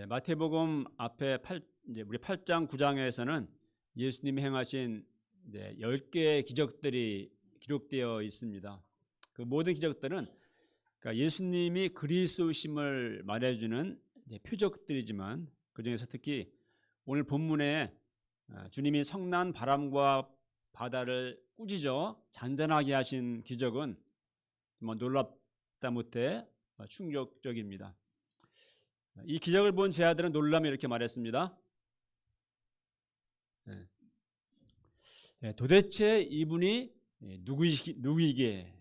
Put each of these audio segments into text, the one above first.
마태복음 앞에 이제 우리 8장 9장에서는 예수님이 행하신 이제 10개의 기적들이 기록되어 있습니다. 그 모든 기적들은 그러니까 예수님이 그리스도심을 말해주는 표적들이지만 그 중에서 특히 오늘 본문에 주님이 성난 바람과 바다를 꾸짖어 잔잔하게 하신 기적은 놀랍다 못해 충격적입니다. 이 기적을 본 제 아들은 놀라며 이렇게 말했습니다. 도대체 이분이 누구이게?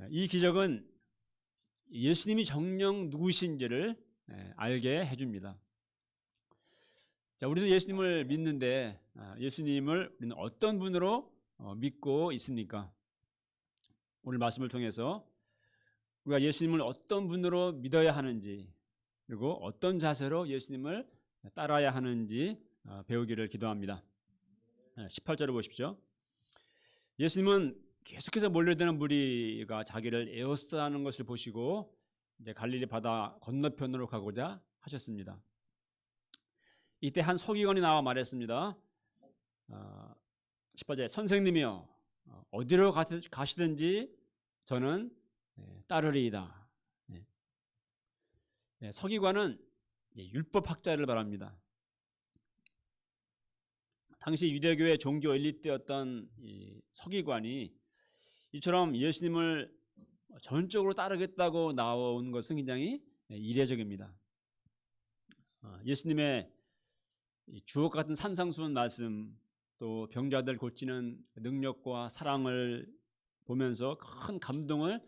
이 기적은 예수님이 정녕 누구신지를 알게 해줍니다. 자, 우리는 예수님을 믿는데 예수님을 우리는 어떤 분으로 믿고 있습니까? 오늘 말씀을 통해서 우리가 예수님을 어떤 분으로 믿어야 하는지 그리고 어떤 자세로 예수님을 따라야 하는지 배우기를 기도합니다. 18절을 보십시오. 예수님은 계속해서 몰려드는 무리가 자기를 에워싸는 것을 보시고 이제 갈릴리 바다 건너편으로 가고자 하셨습니다. 이때 한 서기관이 나와 말했습니다. 18절 선생님이여 어디로 가시든지 저는 따르리이다. 서기관은 율법학자를 말합니다. 당시 유대교의 종교 엘리트였던 이 서기관이 이처럼 예수님을 전적으로 따르겠다고 나온 것은 굉장히 이례적입니다. 예수님의 주옥 같은 산상수훈 말씀 또 병자들 고치는 능력과 사랑을 보면서 큰 감동을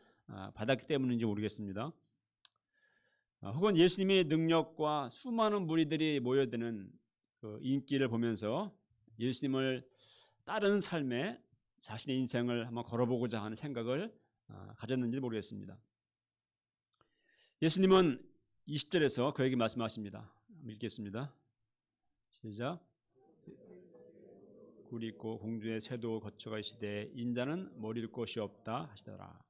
받았기 때문인지 모르겠습니다. 혹은 예수님의 능력과 수많은 무리들이 모여드는 그 인기를 보면서 예수님을 따르는 삶에 자신의 인생을 한번 걸어보고자 하는 생각을 가졌는지 모르겠습니다. 예수님은 20절에서 그에게 말씀하십니다. 읽겠습니다. 시작. 굴이 있고 공중의 새도 거처가 있으되 인자는 머리를 곳이 없다 하시더라.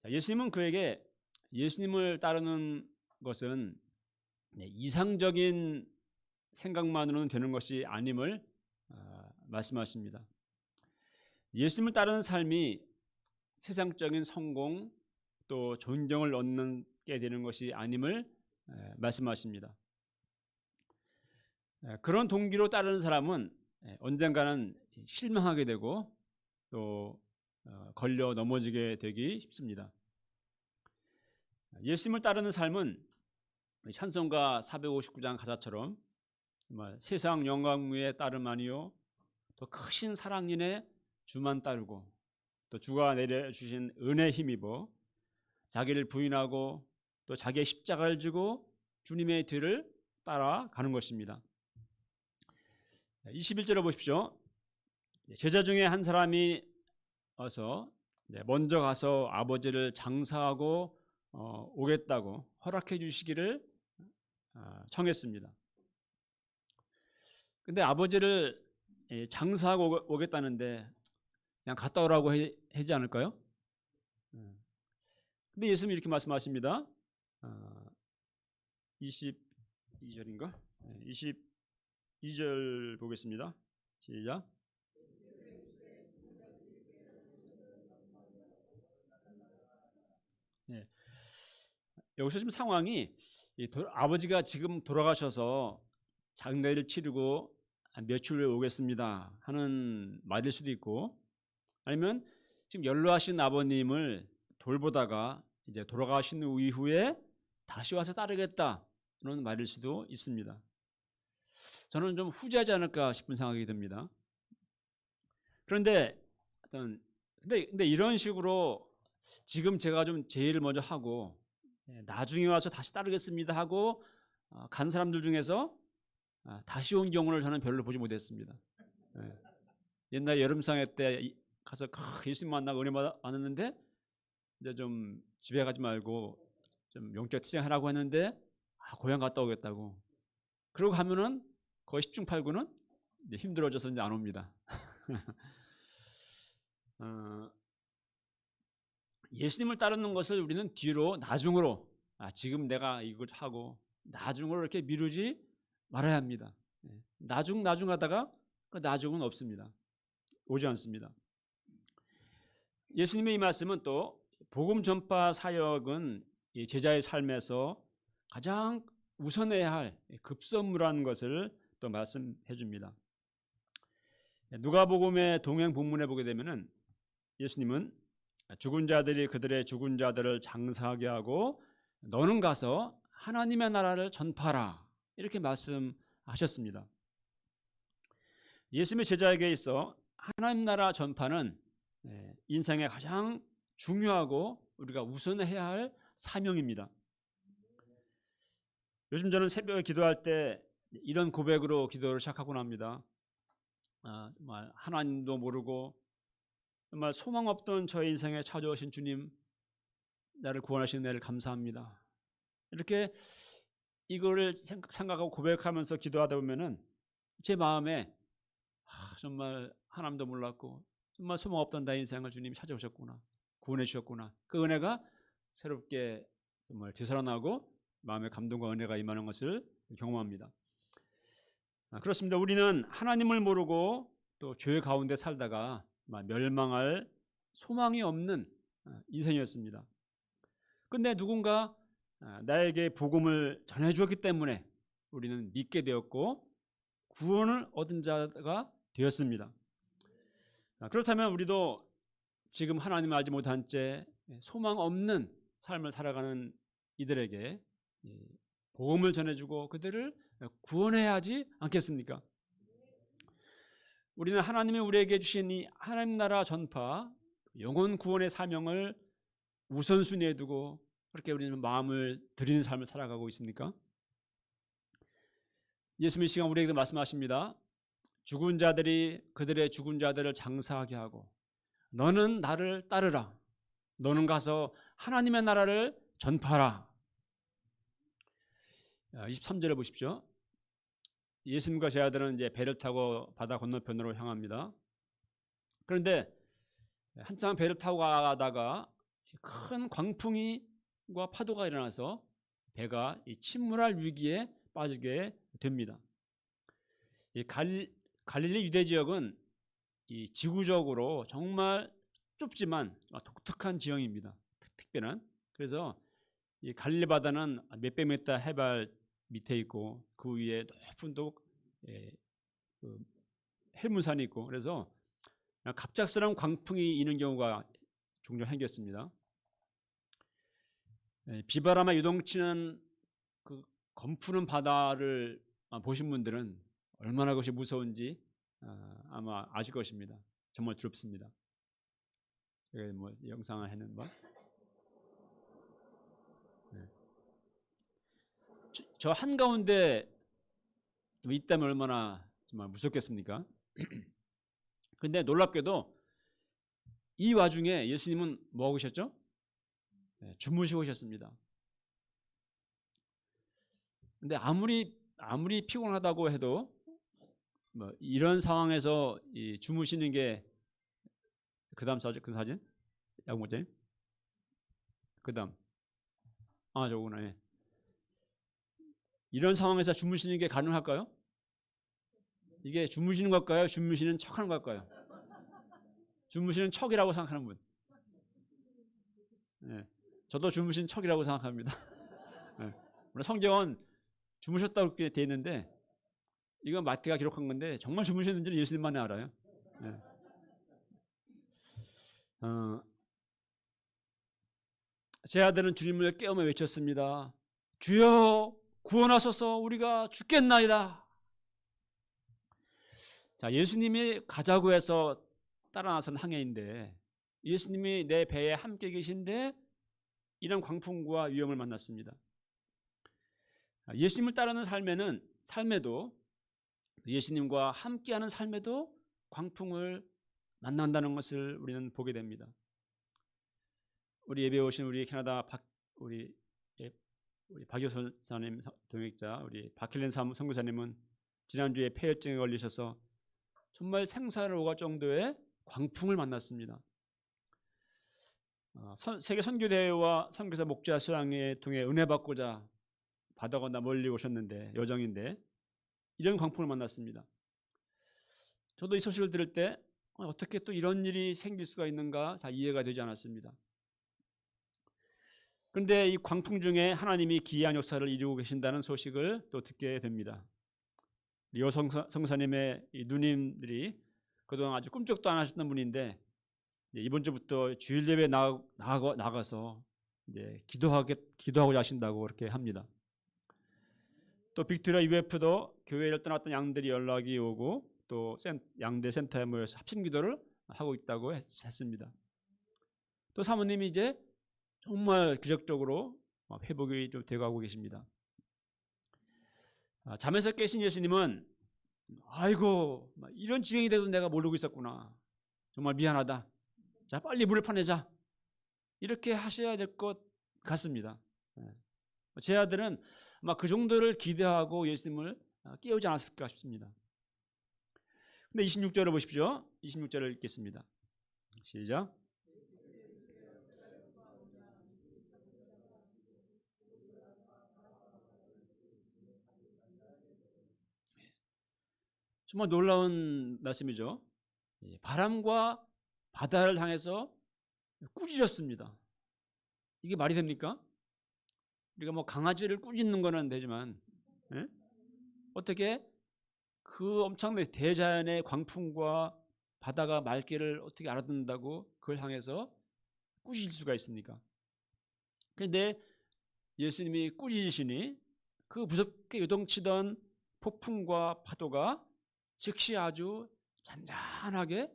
예수님은 그에게 예수님을 따르는 것은 이상적인 생각만으로는 되는 것이 아님을 말씀하십니다. 예수님을 따르는 삶이 세상적인 성공 또 존경을 얻게 되는 것이 아님을 말씀하십니다. 그런 동기로 따르는 사람은 언젠가는 실망하게 되고 또 걸려 넘어지게 되기 쉽습니다. 예수님을 따르는 삶은 찬송가 459장 가사처럼 정말 세상 영광무에 따름 아니요 더 크신 사랑인의 주만 따르고 또 주가 내려주신 은혜에 힘입어 자기를 부인하고 또 자기의 십자가를 지고 주님의 뒤를 따라가는 것입니다. 21절을 보십시오. 제자 중에 한 사람이 와서 먼저 가서 아버지를 장사하고 오겠다고 허락해 주시기를 청했습니다. 근데 아버지를 장사하고 오겠다는데 그냥 갔다 오라고 하지 않을까요? 근데 예수님이 이렇게 말씀하십니다. 22절인가? 22절 보겠습니다. 시작. 여기서 지금 상황이 아버지가 지금 돌아가셔서 장례를 치르고 며칠 후에 오겠습니다 하는 말일 수도 있고 아니면 지금 연로하신 아버님을 돌보다가 이제 돌아가신 이후에 다시 와서 따르겠다는 말일 수도 있습니다. 저는 좀 후자하지 않을까 싶은 생각이 듭니다. 그런데 이런 식으로 지금 제가 좀 제의를 먼저 하고 나중에 와서 다시 따르겠습니다 하고 간 사람들 중에서 다시 온 경우를 저는 별로 보지 못했습니다. 옛날 여름상회 때 가서 예수님 만나고 은혜 받았는데 이제 좀 집에 가지 말고 좀 영적 투쟁하라고 했는데 고향 갔다 오겠다고 그러고 가면은 거의 10중 8구는 힘들어져서 이제 안 옵니다. 예수님을 따르는 것을 우리는 뒤로 나중으로 지금 내가 이걸 하고 나중을 이렇게 미루지 말아야 합니다. 나중 하다가 그 나중은 없습니다. 오지 않습니다. 예수님의 이 말씀은 또 복음 전파 사역은 제자의 삶에서 가장 우선해야 할 급선무라는 것을 또 말씀해 줍니다. 누가복음의 동행 본문에 보게 되면은 예수님은 죽은 자들이 그들의 죽은 자들을 장사하게 하고 너는 가서 하나님의 나라를 전파하라 이렇게 말씀하셨습니다. 예수님의 제자에게 있어 하나님 나라 전파는 인생의 가장 중요하고 우리가 우선해야 할 사명입니다. 요즘 저는 새벽에 기도할 때 이런 고백으로 기도를 시작하곤 합니다. 정말 하나님도 모르고 정말 소망 없던 저의 인생에 찾아오신 주님, 나를 구원하시는 애를 감사합니다. 이렇게 이거를 생각하고 고백하면서 기도하다 보면은 제 마음에 정말 하나님도 몰랐고 정말 소망 없던 나의 인생을 주님이 찾아오셨구나, 구원해 주셨구나. 그 은혜가 새롭게 정말 되살아나고 마음의 감동과 은혜가 임하는 것을 경험합니다. 그렇습니다. 우리는 하나님을 모르고 또 죄 가운데 살다가 멸망할 소망이 없는 인생이었습니다. 그런데 누군가 나에게 복음을 전해주었기 때문에 우리는 믿게 되었고 구원을 얻은 자가 되었습니다. 그렇다면 우리도 지금 하나님을 알지 못한 채 소망 없는 삶을 살아가는 이들에게 복음을 전해주고 그들을 구원해야 하지 않겠습니까? 우리는 하나님이 우리에게 주신 이 하나님 나라 전파, 영혼 구원의 사명을 우선순위에 두고 그렇게 우리는 마음을 드리는 삶을 살아가고 있습니까? 예수님이 시간 우리에게 말씀하십니다. 죽은 자들이 그들의 죽은 자들을 장사하게 하고 너는 나를 따르라. 너는 가서 하나님의 나라를 전파하라. 23절에 보십시오. 예수님과 제 아들은 이제 배를 타고 바다 건너편으로 향합니다. 그런데 한참 배를 타고 가다가 큰 광풍과 파도가 일어나서 배가 침몰할 위기에 빠지게 됩니다. 이 갈릴리 유대 지역은 이 지구적으로 정말 좁지만 독특한 지형입니다. 특별한. 그래서 이 갈릴리 바다는 몇백 미터 해발 밑에 있고 그 위에 높은 또 헬문산이 있고 그래서 갑작스러운 광풍이 있는 경우가 종종 생겼습니다. 비바람에 유동치는 그 검푸는 바다를 보신 분들은 얼마나 그것이 무서운지 아마 아실 것입니다. 정말 두렵습니다. 제가 뭐 영상을 했는 바. 저 한가운데 있다면 얼마나 정말 무섭겠습니까? 그런데 놀랍게도 이 와중에 예수님은 뭐 하고 계셨죠? 주무시고 계셨습니다. 근데 아무리 피곤하다고 해도 뭐 이런 상황에서 이 주무시는 게 그다음 사진 야구모자님 그다음 저거구나. 예. 이런 상황에서 주무시는 게 가능할까요? 이게 주무시는 걸까요? 주무시는 척하는 걸까요? 주무시는 척이라고 생각하는 분. 네. 저도 주무시는 척이라고 생각합니다. 네. 성경은 주무셨다고 되어 있는데 이건 마태가 기록한 건데 정말 주무셨는지는 예수님만이 알아요. 네. 제 아들은 주님을 깨우며 외쳤습니다. 주여 구원하소서 우리가 죽겠나이다. 자, 예수님이 가자고 해서 따라 나선 항해인데 예수님이 내 배에 함께 계신데 이런 광풍과 위험을 만났습니다. 예수님을 따르는 삶에도 예수님과 함께하는 삶에도 광풍을 만난다는 것을 우리는 보게 됩니다. 우리 예배에 오신 우리 캐나다 우리 박효선 사님 동역자 우리 박힐린 선교사님은 지난주에 폐혈증에 걸리셔서 정말 생사를 오갈 정도의 광풍을 만났습니다. 세계 선교대회와 선교사 목자 수양회 통해 은혜 받고자 바다 건너 멀리 오셨는데 여정인데 이런 광풍을 만났습니다. 저도 이 소식을 들을 때 어떻게 또 이런 일이 생길 수가 있는가 잘 이해가 되지 않았습니다. 그런데 이 광풍 중에 하나님이 기이한 역사를 이루고 계신다는 소식을 또 듣게 됩니다. 여 성사님의 이 누님들이 그동안 아주 꿈쩍도 안 하셨던 분인데 이번 주부터 주일 예배 나가서 이제 기도하고자 하신다고 그렇게 합니다. 또 빅토리아 UF도 교회를 떠났던 양들이 연락이 오고 또 양대 센터에 모여서 합심 기도를 하고 있다고 했습니다. 또 사모님이 이제 정말 기적적으로 회복이 좀 되어가고 계십니다. 잠에서 깨신 예수님은 아이고 이런 지경이 돼도 내가 모르고 있었구나. 정말 미안하다. 자 빨리 물을 파내자. 이렇게 하셔야 될 것 같습니다. 제 아들은 아마 그 정도를 기대하고 예수님을 깨우지 않았을까 싶습니다. 근데 26절을 보십시오. 26절을 읽겠습니다. 시작. 정말 놀라운 말씀이죠. 바람과 바다를 향해서 꾸짖었습니다. 이게 말이 됩니까? 우리가 뭐 강아지를 꾸짖는 거는 되지만 어떻게 그 엄청난 대자연의 광풍과 바다가 맑기를 어떻게 알아듣는다고 그걸 향해서 꾸짖을 수가 있습니까? 그런데 예수님이 꾸짖으시니 그 무섭게 요동치던 폭풍과 파도가 즉시 아주 잔잔하게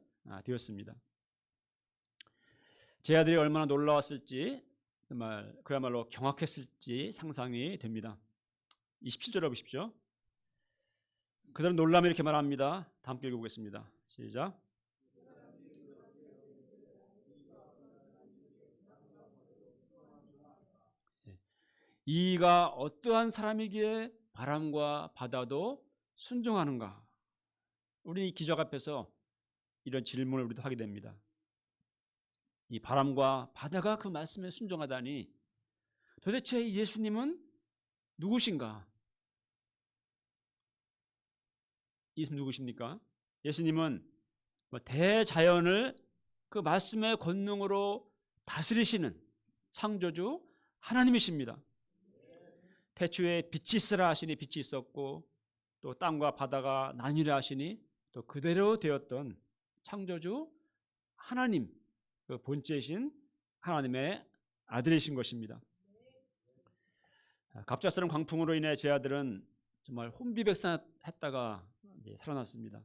되었습니다. 제 아들이 얼마나 놀라웠을지 정말 그야말로 경악했을지 상상이 됩니다. 27절을 보십시오. 그들은 놀라며 이렇게 말합니다. 다 함께 읽어보겠습니다. 시작. 이가 어떠한 사람이기에 바람과 바다도 순종하는가? 우리 이 기적 앞에서 이런 질문을 우리도 하게 됩니다. 이 바람과 바다가 그 말씀에 순종하다니 도대체 예수님은 누구신가? 예수님 누구십니까? 예수님은 대자연을 그 말씀의 권능으로 다스리시는 창조주 하나님이십니다. 태초에 빛이 있으라 하시니 빛이 있었고 또 땅과 바다가 나뉘라 하시니 또 그대로 되었던 창조주 하나님, 그 본체이신 하나님의 아들이신 것입니다. 갑작스러운 광풍으로 인해 제 아들은 정말 혼비백산했다가 살아났습니다.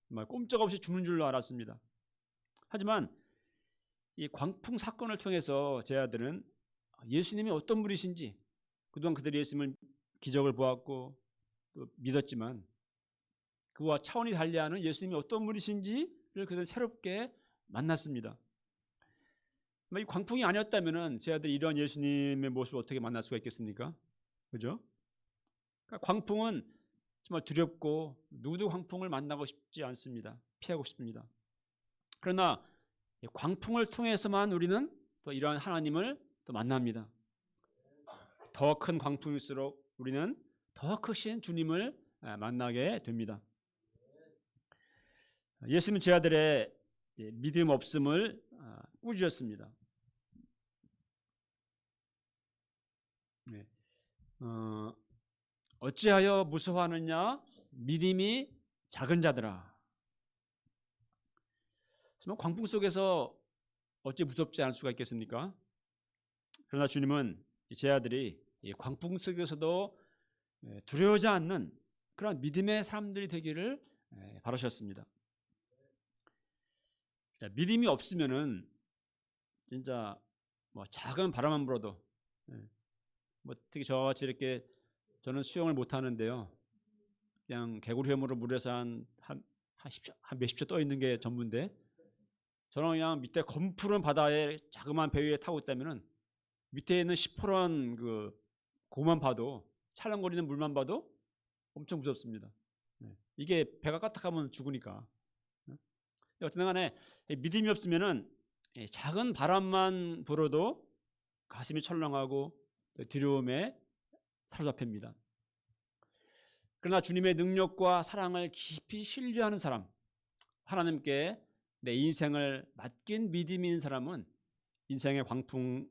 정말 꼼짝없이 죽는 줄로 알았습니다. 하지만 이 광풍 사건을 통해서 제 아들은 예수님이 어떤 분이신지 그동안 그들이 예수님을 기적을 보았고 또 믿었지만 그와 차원이 달리하는 예수님이 어떤 분이신지를 그들은 새롭게 만났습니다. 이 광풍이 아니었다면 제 아들이 이런 예수님의 모습을 어떻게 만날 수가 있겠습니까? 그죠? 그러니까 광풍은 정말 두렵고 누구도 광풍을 만나고 싶지 않습니다. 피하고 싶습니다. 그러나 광풍을 통해서만 우리는 또 이러한 하나님을 또 만납니다. 더 큰 광풍일수록 우리는 더 크신 주님을 만나게 됩니다. 예수님은 제 아들의 믿음 없음을 꾸짖었습니다. 어찌하여 무서워하느냐 믿음이 작은 자들아. 정말 광풍 속에서 어찌 무섭지 않을 수가 있겠습니까? 그러나 주님은 제 아들이 광풍 속에서도 두려워하지 않는 그런 믿음의 사람들이 되기를 바라셨습니다. 믿음이 없으면은 진짜 뭐 작은 바람만 불어도 뭐 특히 저같이 이렇게 저는 수영을 못 하는데요. 그냥 개구리회무로 물에서 한 몇십 초 떠 있는 게 전부인데 저는 그냥 밑에 검푸른 바다에 자그마한 배 위에 타고 있다면은 밑에 있는 시퍼런 그 고만 봐도 찰랑거리는 물만 봐도 엄청 무섭습니다. 이게 배가 까딱하면 죽으니까. 어쨌든 간에 믿음이 없으면은 작은 바람만 불어도 가슴이 철렁하고 두려움에 사로잡힙니다. 그러나 주님의 능력과 사랑을 깊이 신뢰하는 사람, 하나님께 내 인생을 맡긴 믿음이 있는 사람은 인생의 광풍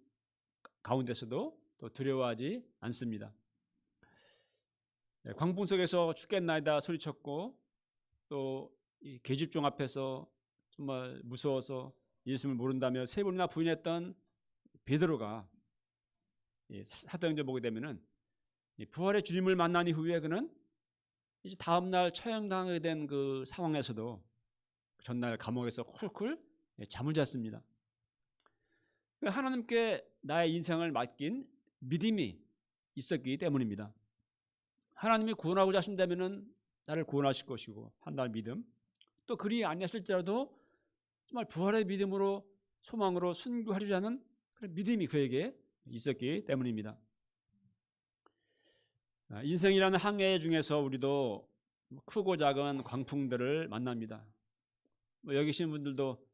가운데서도 또 두려워하지 않습니다. 광풍 속에서 죽겠나이다 소리쳤고 또 이 계집종 앞에서 정말 무서워서 예수님을 모른다며 세 번이나 부인했던 베드로가 사도행전 보게 되면은 부활의 주님을 만난 이후에 그는 이제 다음 날 처형당하게 된 그 상황에서도 전날 감옥에서 쿨쿨 잠을 잤습니다. 하나님께 나의 인생을 맡긴 믿음이 있었기 때문입니다. 하나님이 구원하고자 하신다면은 나를 구원하실 것이고 한다는 믿음, 또 그리 아니었을지라도 정말 부활의 믿음으로 소망으로 순교하리라는 그런 믿음이 그에게 있었기 때문입니다. 인생이라는 항해 중에서 우리도 크고 작은 광풍들을 만납니다. 여기 계신 분들도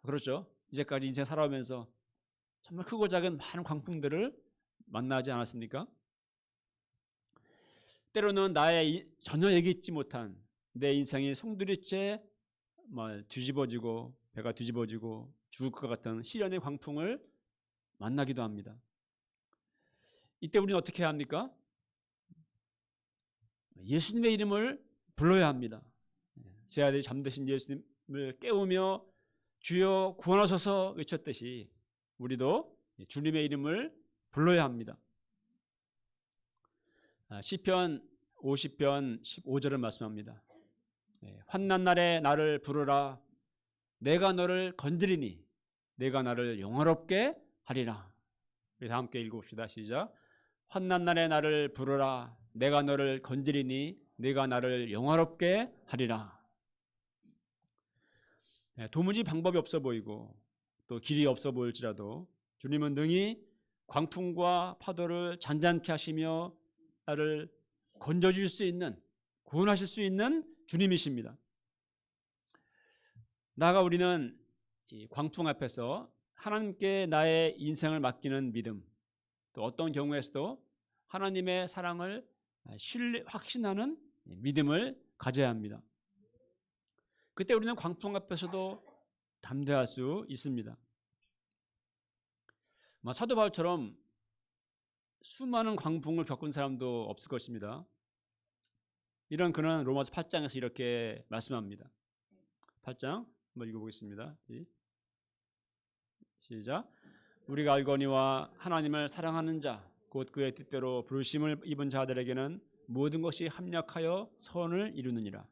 그렇죠. 이제까지 인생 살아오면서 정말 크고 작은 많은 광풍들을 만나지 않았습니까? 때로는 나의 전혀 예기치 못한 내 인생이 송두리째 뒤집어지고 배가 뒤집어지고 죽을 것 같은 시련의 광풍을 만나기도 합니다. 이때 우리는 어떻게 해야 합니까? 예수님의 이름을 불러야 합니다. 제 아들이 잠드신 예수님을 깨우며 주여 구원하소서 외쳤듯이 우리도 주님의 이름을 불러야 합니다. 시편 50편 15절을 말씀합니다. 환난 날에 나를 부르라. 내가 너를 건드리니 내가 나를 영화롭게 하리라. 우리 다 함께 읽어봅시다. 시작. 환난 날에 나를 부르라. 내가 너를 건드리니 내가 나를 영화롭게 하리라. 도무지 방법이 없어 보이고 또 길이 없어 보일지라도 주님은 능히 광풍과 파도를 잔잔케 하시며 나를 건져줄 수 있는, 구원하실 수 있는 주님이십니다. 나아가 우리는 이 광풍 앞에서 하나님께 나의 인생을 맡기는 믿음, 또 어떤 경우에서도 하나님의 사랑을 확신하는 믿음을 가져야 합니다. 그때 우리는 광풍 앞에서도 담대할 수 있습니다. 사도 바울처럼 수많은 광풍을 겪은 사람도 없을 것입니다. 이런 그는 로마서 8장에서 이렇게 말씀합니다. 8장 한번 읽어보겠습니다. 시작. 우리가 알거니와 하나님을 사랑하는 자 곧 그의 뜻대로 부르심을 입은 자들에게는 모든 것이 합력하여 선을 이루느니라.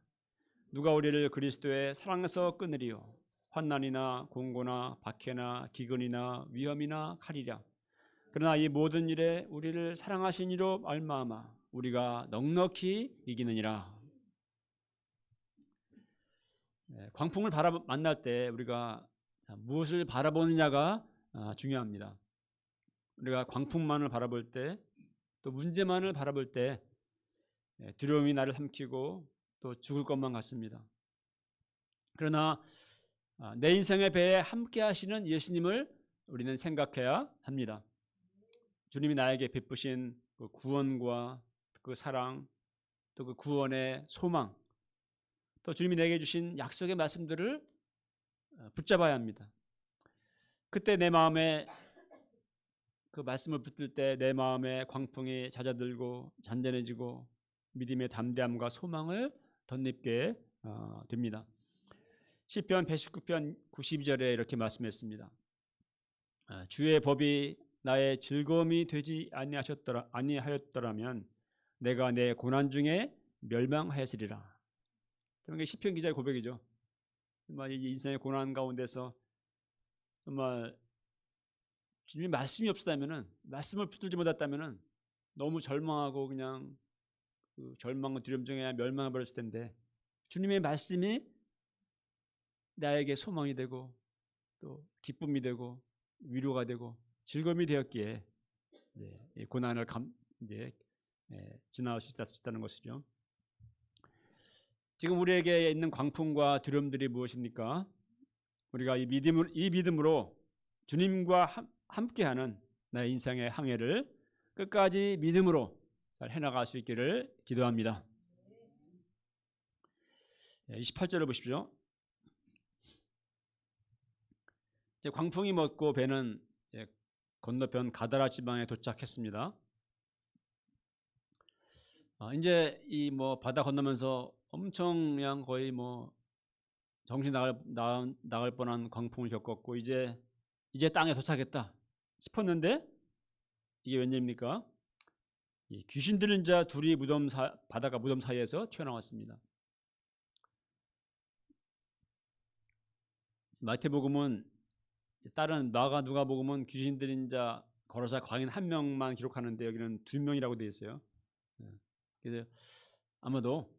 누가 우리를 그리스도의 사랑에서 끊으리요. 환난이나 공고나 박해나 기근이나 위험이나 칼이랴. 그러나 이 모든 일에 우리를 사랑하신 이로 말미암아 우리가 넉넉히 이기느니라. 광풍을 만날 때 우리가 무엇을 바라보느냐가 중요합니다. 우리가 광풍만을 바라볼 때, 또 문제만을 바라볼 때 두려움이 나를 삼키고 또 죽을 것만 같습니다. 그러나 내 인생의 배에 함께 하시는 예수님을 우리는 생각해야 합니다. 주님이 나에게 베푸신 그 구원과 그 사랑, 또 그 구원의 소망, 또 주님이 내게 주신 약속의 말씀들을 붙잡아야 합니다. 그때 내 마음에 그 말씀을 붙들 때 내 마음에 광풍이 잦아들고 잔잔해지고 믿음의 담대함과 소망을 덧입게 됩니다. 시편 119편 92절에 이렇게 말씀했습니다. 주의 법이 나의 즐거움이 되지 아니하였더라면 내가 내 고난 중에 멸망하였으리라. 이게 시편 기자의 고백이죠. 정말 이 인생의 고난 가운데서 정말 주님의 말씀이 없었다면은, 말씀을 붙들지 못했다면은 너무 절망하고 그냥 그 절망과 두려움 중에 멸망해 버렸을 텐데 주님의 말씀이 나에게 소망이 되고 또 기쁨이 되고 위로가 되고 즐거움이 되었기에 이 고난을 지나갈 수 있다는 것이죠. 지금 우리에게 있는 광풍과 두려움들이 무엇입니까? 우리가 이 믿음으로 주님과 함께하는 나의 인생의 항해를 끝까지 믿음으로 잘 해나갈 수 있기를 기도합니다. 28절을 보십시오. 이제 광풍이 멎고 배는 건너편 가다라 지방에 도착했습니다. 이제 이 뭐 바다 건너면서 엄청 그냥 거의 뭐 정신 나갈 뻔한 광풍을 겪었고 이제 땅에 도착했다 싶었는데 이게 웬일입니까? 귀신 들린 자 둘이 바다가 무덤 사이에서 튀어나왔습니다. 마태복음은 다른 마가 누가복음은 귀신 들린 자 거로사 광인 1명만 기록하는데 여기는 2명이라고 되어 있어요. 그래서 아마도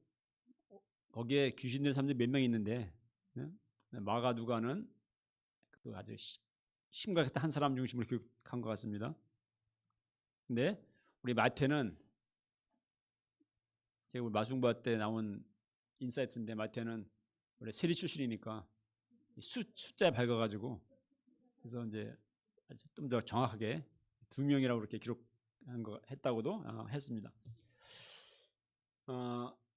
거기에 귀신 들린 사람들이 몇 명 있는데 마가 누가는 아주 심각했던 한 사람 중심으로 기록한 것 같습니다. 근데 우리 마태는 제가 우리 마숭바 때 나온 인사이트인데 마태는 원래 세리 출신이니까 숫자에 밝아가지고 그래서 이제 좀 더 정확하게 2명이라고 그렇게 기록한 거 했다고도 했습니다.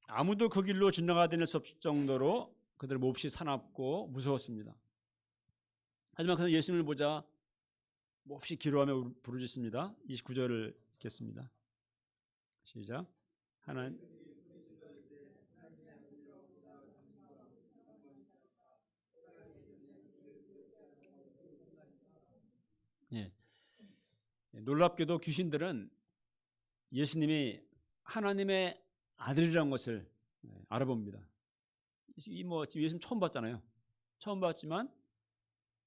아무도 그 길로 지나가다닐 수 없을 정도로 그들 몹시 사납고 무서웠습니다. 하지만 그는 예수님을 보자 몹시 기로하며 부르짖습니다. 29절을 읽겠습니다. 시작. 하나님 놀랍게도 귀신들은 예수님이 하나님의 아들이라는 것을 알아봅니다. 뭐 예수님 처음 봤잖아요. 처음 봤지만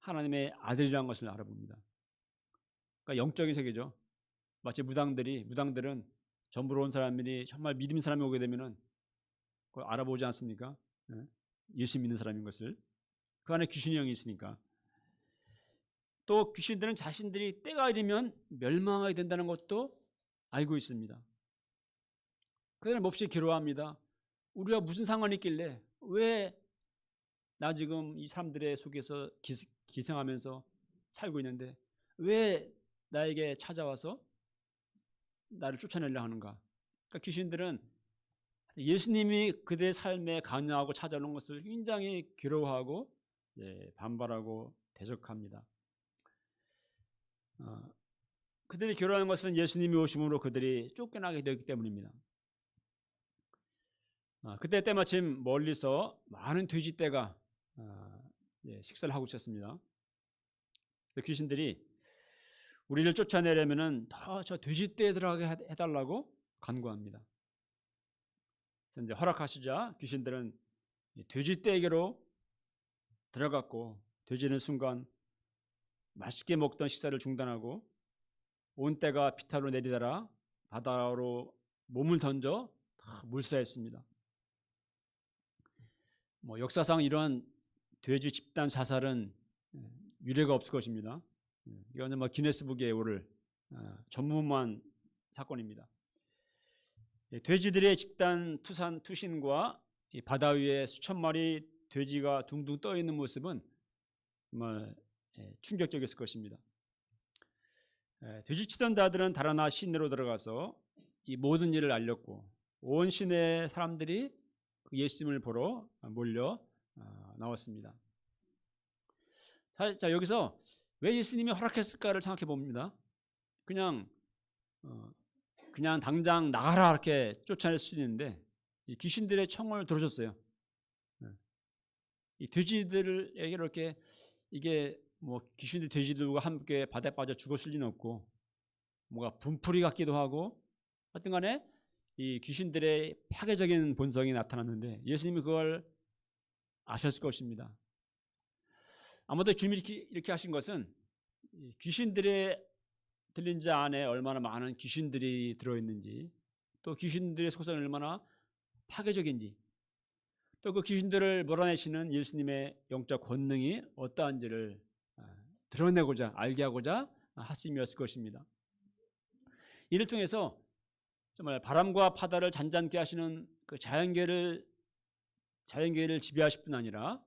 하나님의 아들이라는 것을 알아봅니다. 그러니까 영적인 세계죠. 마치 무당들은 전부로 온 사람들이 정말 믿음 사람이 오게 되면은 그걸 알아보지 않습니까? 예수 믿는 사람인 것을. 그 안에 귀신의 영이 있으니까. 또 귀신들은 자신들이 때가 이르면 멸망하게 된다는 것도 알고 있습니다. 그래서 몹시 괴로워합니다. 우리가 무슨 상관이 있길래 왜 나 지금 이 사람들의 속에서 기생하면서 살고 있는데 왜 나에게 찾아와서 나를 쫓아내려 하는가? 그러니까 귀신들은 예수님이 그들의 삶에 관여하고 찾아오는 것을 굉장히 괴로워하고 반발하고 대적합니다. 그들이 괴로워하는 것은 예수님이 오심으로 그들이 쫓겨나게 되었기 때문입니다. 그때 때마침 멀리서 많은 돼지떼가 식사를 하고 있었습니다. 귀신들이 우리를 쫓아내려면 더 저 돼지떼들하게 해달라고 간구합니다. 이제 허락하시자 귀신들은 돼지떼에게로 들어갔고 돼지는 순간 맛있게 먹던 식사를 중단하고 온 떼가 비탈로 내리더라 바다로 몸을 던져 물사했습니다. 뭐 역사상 이러한 돼지 집단 자살은 유례가 없을 것입니다. 이거는 뭐 기네스북에 오를 전무후무한 사건입니다. 돼지들의 집단 투신과 바다 위에 수천 마리 돼지가 둥둥 떠 있는 모습은 정말 충격적이었을 것입니다. 돼지치던 자들은 달아나 시내로 들어가서 이 모든 일을 알렸고 온 시내 사람들이 예수님을 보러 몰려 나왔습니다. 자, 여기서 왜 예수님이 허락했을까를 생각해 봅니다. 그냥 당장 나가라 이렇게 쫓아낼 수 있는데 이 귀신들의 청을 들어줬어요. 이 돼지들에게 이렇게 이게 뭐 귀신들 돼지들과 함께 바다에 빠져 죽었을 리는 없고 뭔가 분풀이 같기도 하고 하여튼간에 이 귀신들의 파괴적인 본성이 나타났는데 예수님이 그걸 아셨을 것입니다. 아마도 주님이 이렇게 하신 것은 귀신들의 들린 자 안에 얼마나 많은 귀신들이 들어있는지 또 귀신들의 속성이 얼마나 파괴적인지 또 그 귀신들을 몰아내시는 예수님의 영적 권능이 어떠한지를 드러내고자 알게 하고자 하심이었을 것입니다. 이를 통해서 정말 바람과 바다를 잔잔케 하시는 그 자연계를 지배하실 뿐 아니라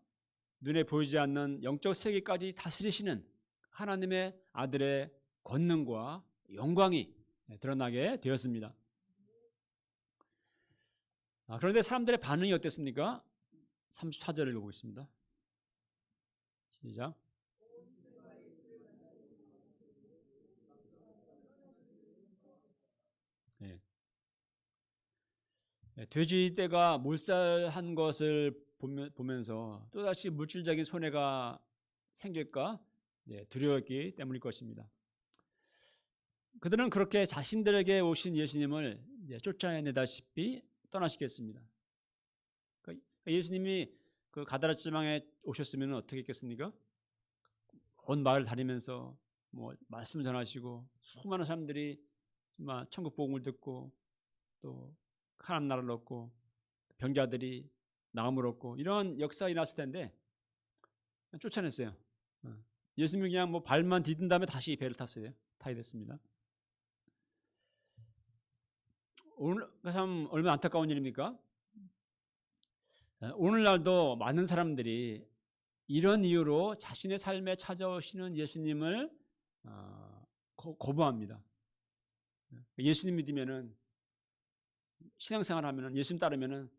눈에 보이지 않는 영적 세계까지 다스리시는 하나님의 아들의 권능과 영광이 드러나게 되었습니다. 그런데 사람들의 반응이 어땠습니까? 34절을 읽어보겠습니다. 시작. 네. 돼지떼가 몰살한 것을 보면서 또다시 물질적인 손해가 생길까 두려웠기 때문일 것입니다. 그들은 그렇게 자신들에게 오신 예수님을 쫓아내다시피 떠나시겠습니다. 그러니까 예수님이 그 가다라 지방에 오셨으면 어떻게 했겠습니까? 온 마을 다니면서 말씀 전하시고 수많은 사람들이 정말 천국 복음을 듣고 또 하나님 나라를 얻고 병자들이 나음을 얻고 이런 역사가 일어났을 텐데 쫓아냈어요. 예수님이 그냥 발만 디딘 다음에 다시 배를 탔어요. 타야 됐습니다. 오늘 참 얼마나 안타까운 일입니까? 오늘날도 많은 사람들이 이런 이유로 자신의 삶에 찾아오시는 예수님을 거부합니다. 예수님 믿으면은 신앙생활 하면은 예수님 따르면은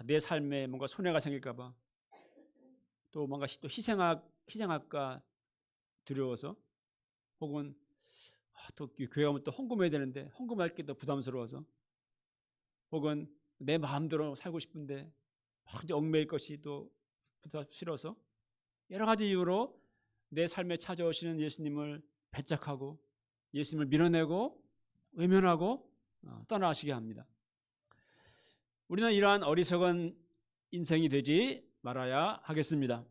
내 삶에 뭔가 손해가 생길까봐 또 뭔가 또 희생할까 두려워서 혹은 또 교회 가면 또 헌금해야 되는데 헌금할 게 더 부담스러워서 혹은 내 마음대로 살고 싶은데 이제 얽매일 것이 또 싫어서 여러 가지 이유로 내 삶에 찾아오시는 예수님을 배척하고 예수님을 밀어내고 외면하고 떠나시게 합니다. 우리는 이러한 어리석은 인생이 되지 말아야 하겠습니다.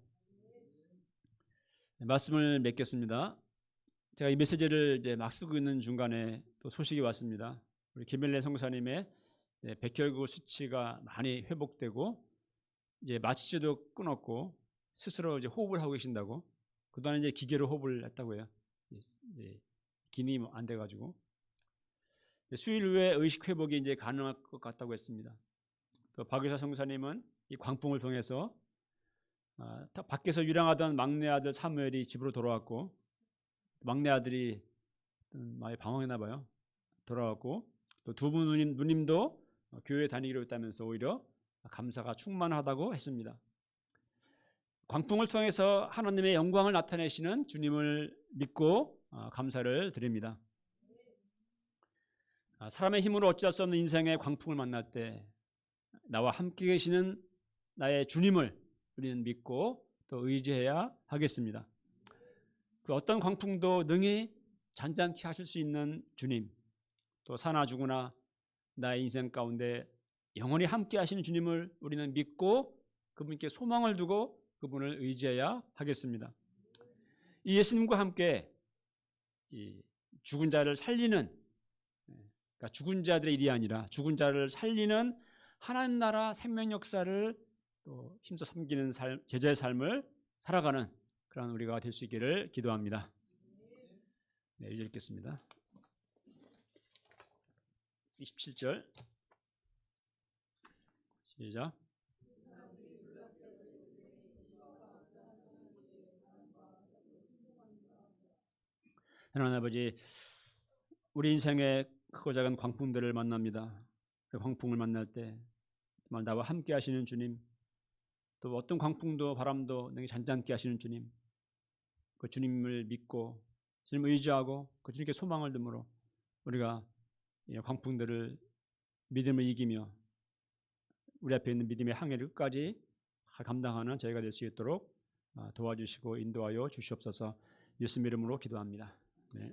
말씀을 맺겠습니다. 제가 이 메시지를 이제 막 쓰고 있는 중간에 또 소식이 왔습니다. 우리 김일래 성사님의 백혈구 수치가 많이 회복되고 이제 마취제도 끊었고 스스로 이제 호흡을 하고 계신다고. 그동안 이제 기계로 호흡을 했다고 해요. 기능이 안 돼가지고 수일 후에 의식 회복이 이제 가능할 것 같다고 했습니다. 또 박의사 성사님은 이 광풍을 통해서 밖에서 유랑하던 막내 아들 사무엘이 집으로 돌아왔고 막내 아들이 많이 방황했나 봐요. 돌아왔고 또 두 분 누님도 교회 다니기로 했다면서 오히려 감사가 충만하다고 했습니다. 광풍을 통해서 하나님의 영광을 나타내시는 주님을 믿고 감사를 드립니다. 사람의 힘으로 어찌할 수 없는 인생의 광풍을 만날 때 나와 함께 계시는 나의 주님을 우리는 믿고 또 의지해야 하겠습니다. 그 어떤 광풍도 능히 잔잔케 하실 수 있는 주님, 또 사나 죽으나 나의 인생 가운데 영원히 함께 하시는 주님을 우리는 믿고 그분께 소망을 두고 그분을 의지해야 하겠습니다. 이 예수님과 함께 이 죽은 자를 살리는, 그러니까 죽은 자들의 일이 아니라 죽은 자를 살리는 하나님 나라 생명 역사를 또 힘써 섬기는 제자의 삶을 살아가는 그런 우리가 될 수 있기를 기도합니다. 네, 읽겠습니다. 27절 시작. 하나님 아버지, 우리 인생의 크고 작은 광풍들을 만납니다. 그 광풍을 만날 때 정말 나와 함께 하시는 주님, 또 어떤 광풍도 바람도 내게 잔잔케 하시는 주님, 그 주님을 믿고 주님을 의지하고 그 주님께 소망을 둠으로 우리가 이 광풍들을 믿음을 이기며 우리 앞에 있는 믿음의 항해를 끝까지 감당하는 저희가 될 수 있도록 도와주시고 인도하여 주시옵소서. 예수님 이름으로 기도합니다. 네.